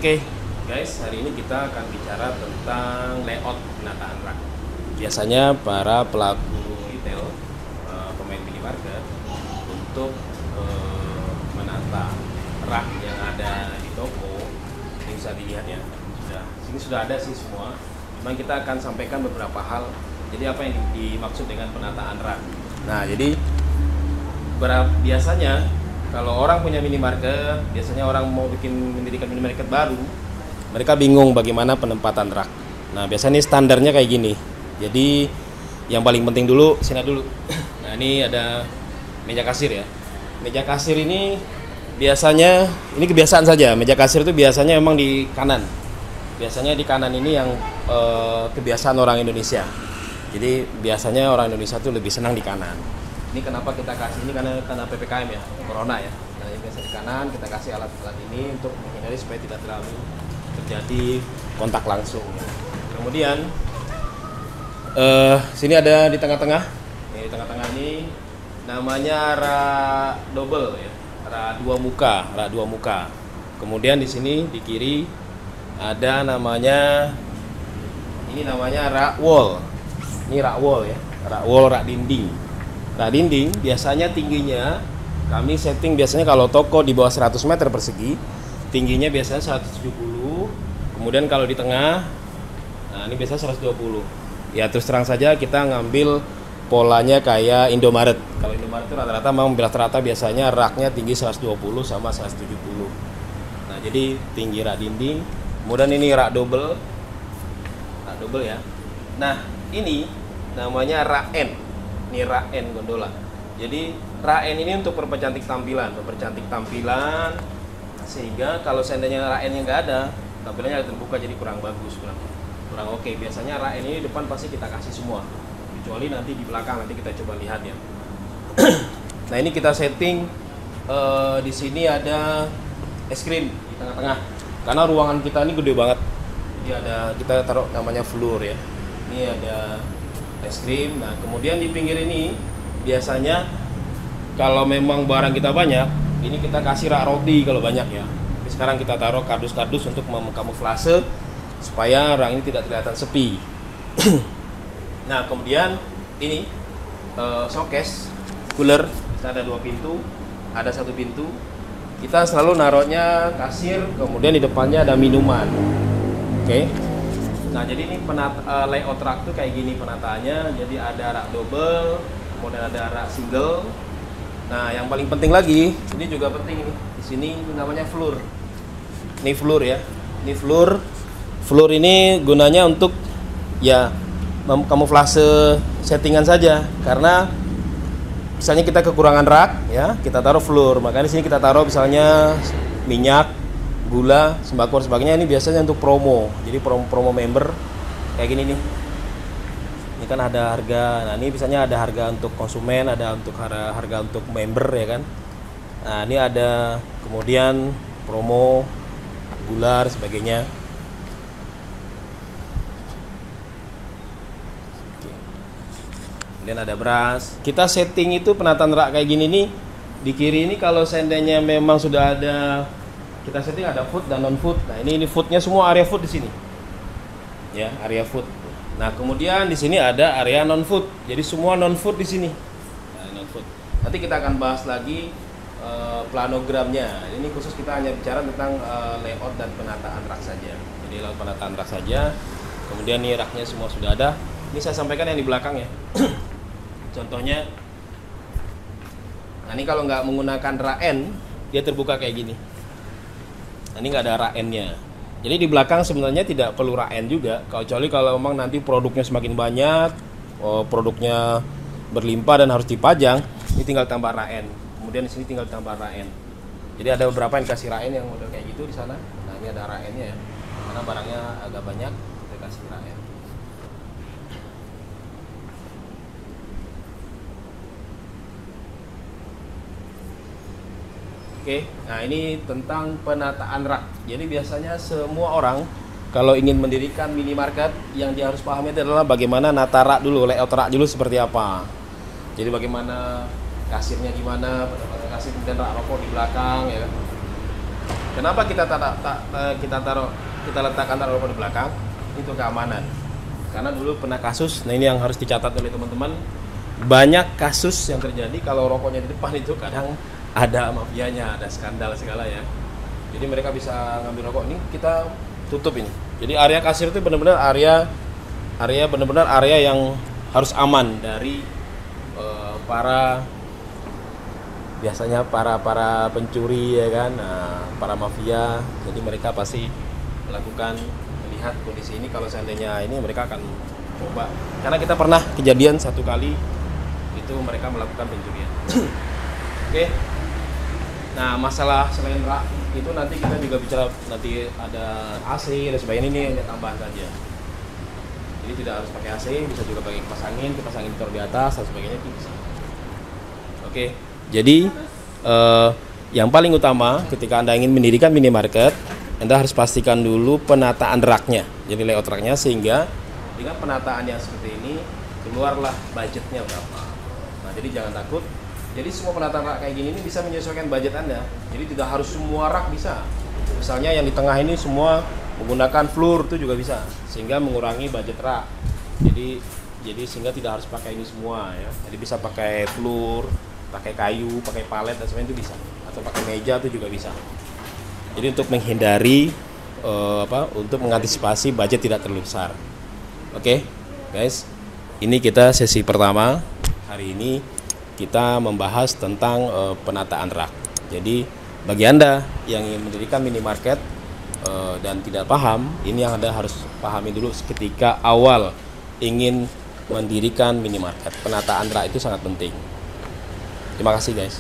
Oke, guys, hari ini kita akan bicara tentang layout penataan rak. Biasanya para pelaku retail, pemain minimarket untuk menata rak yang ada di toko, ini bisa dilihat ya. Sini sudah ada sih semua. Memang kita akan sampaikan beberapa hal. Jadi apa yang dimaksud dengan penataan rak? Nah, jadi biasanya kalau orang punya minimarket, biasanya orang mau mendirikan minimarket baru, mereka bingung bagaimana penempatan rak. Nah, biasanya standarnya kayak gini. Jadi yang paling penting dulu, sini dulu. Nah, ini ada meja kasir ya. Meja kasir ini biasanya, ini kebiasaan saja. Meja kasir itu biasanya memang di kanan. Biasanya di kanan ini yang kebiasaan orang Indonesia. Jadi biasanya orang Indonesia tuh lebih senang di kanan. Ini kenapa kita kasih ini karena PPKM ya, Corona ya. Nah, ini biasa di kanan, kita kasih alat-alat ini untuk menghindari supaya tidak terlalu terjadi kontak langsung. Kemudian sini ada di tengah-tengah. Di tengah-tengah ini namanya rak double ya, rak dua muka. Kemudian di sini di kiri ada namanya, ini namanya rak wall. Ini rak wall ya, rak wall, rak dinding. Rak dinding biasanya tingginya kami setting biasanya kalau toko di bawah 100 meter persegi, tingginya biasanya 170. Kemudian kalau di tengah, nah ini biasanya 120. Ya terus terang saja kita ngambil polanya kayak Indomaret. Kalau Indomaret itu rata-rata memang rata-rata biasanya raknya tinggi 120 sama 170. Nah jadi tinggi rak dinding. Kemudian ini rak double ya. Nah ini namanya rak N. Ini rak N gondola. Jadi rak N ini untuk mempercantik tampilan, sehingga kalau seandainya rak N yang nggak ada, tampilannya terbuka jadi kurang bagus, kurang oke. Biasanya rak N ini depan pasti kita kasih semua, kecuali nanti di belakang, nanti kita coba lihat ya. Nah ini kita setting di sini ada es krim di tengah-tengah, karena ruangan kita ini gede banget. Jadi ada, kita taruh namanya floor ya. Ini ada es krim. Nah kemudian di pinggir ini biasanya kalau memang barang kita banyak, ini kita kasih rak roti kalau banyak ya. Tapi sekarang kita taruh kardus-kardus untuk mengkamuflase supaya rak ini tidak kelihatan sepi. Nah kemudian ini showcase cooler, kita ada 2 pintu, ada 1 pintu. Kita selalu naruhnya kasir, kemudian di depannya ada minuman. Oke. Nah jadi ini layout rak tuh kayak gini penataannya. Jadi ada rak double, kemudian ada rak single. Nah yang paling penting lagi, ini juga penting ini. Di sini namanya floor. Ini floor ya. Ini floor. Floor ini gunanya untuk ya kamuflase settingan saja. Karena misalnya kita kekurangan rak ya, kita taruh floor. Makanya di sini kita taruh misalnya minyak, gula, sembako dan sebagainya. Ini biasanya untuk promo. Jadi promo member kayak gini nih. Ini kan ada harga. Nah, ini biasanya ada harga untuk konsumen, ada untuk harga untuk member ya kan. Nah, ini ada kemudian promo gula dan sebagainya. Kemudian ada beras. Kita setting itu penataan rak kayak gini nih. Di kiri ini kalau seandainya memang sudah ada, kita setting ada food dan non food. Nah ini foodnya semua area food di sini, ya area food. Nah kemudian di sini ada area non food. Jadi semua non food di sini. Nah, non food. Nanti kita akan bahas lagi planogramnya. Ini khusus kita hanya bicara tentang layout dan penataan rak saja. Jadi layout penataan rak saja. Kemudian nih raknya semua sudah ada. Ini saya sampaikan yang di belakang ya. Contohnya, nah ini kalau nggak menggunakan rak N, dia terbuka kayak gini. Nah, ini nggak ada rak N-nya. Jadi di belakang sebenarnya tidak perlu rak N juga, kecuali kalau memang nanti produknya semakin banyak, produknya berlimpah dan harus dipajang, ini tinggal tambah rak N. Kemudian di sini tinggal tambah rak N. Jadi ada beberapa yang kasih rak N yang model kayak gitu di sana. Nah ini ada rak N-nya ya, karena barangnya agak banyak, kita kasih rak N. Oke, nah ini tentang penataan rak. Jadi biasanya semua orang kalau ingin mendirikan minimarket, yang dia harus pahami itu adalah bagaimana nata rak dulu, layout rak dulu seperti apa. Jadi bagaimana kasirnya gimana, kasir kemudian rak rokok di belakang ya kan. Kenapa kita letakkan taruh rokok di belakang? Itu keamanan. Karena dulu pernah kasus, nah ini yang harus dicatat oleh teman-teman. Banyak kasus yang terjadi kalau rokoknya di depan itu kadang ada mafianya, ada skandal segala ya. Jadi mereka bisa ngambil rokok. Ini kita tutup ini. Jadi area kasir itu benar-benar area yang harus aman dari biasanya para pencuri ya kan, para mafia. Jadi mereka pasti melakukan melihat kondisi ini. Kalau seandainya ini mereka akan coba, karena kita pernah kejadian satu kali itu mereka melakukan pencurian. Oke. Nah, masalah selain rak itu nanti kita juga bicara, nanti ada AC dan sebagainya, ini hanya tambahan saja. Jadi tidak harus pakai AC, bisa juga pakai kipas angin taruh di atas dan sebagainya, itu bisa. Oke. Jadi yang paling utama ketika Anda ingin mendirikan minimarket, Anda harus pastikan dulu penataan raknya, jadi layout raknya, sehingga dengan penataan yang seperti ini keluarlah budgetnya berapa. Nah, jadi jangan takut. Jadi semua penataan rak kayak gini ini bisa menyesuaikan budget Anda. Jadi tidak harus semua rak bisa. Misalnya yang di tengah ini semua menggunakan floor itu juga bisa, sehingga mengurangi budget rak. Jadi sehingga tidak harus pakai ini semua ya. Jadi bisa pakai floor, pakai kayu, pakai palet dan sebagainya itu bisa, atau pakai meja itu juga bisa. Jadi untuk menghindari untuk mengantisipasi budget tidak terlalu besar. Oke, guys, ini kita sesi pertama. Hari ini kita membahas tentang penataan rak. Jadi bagi Anda yang ingin mendirikan minimarket dan tidak paham, ini yang Anda harus pahami dulu ketika awal ingin mendirikan minimarket. Penataan rak itu sangat penting. Terima kasih guys.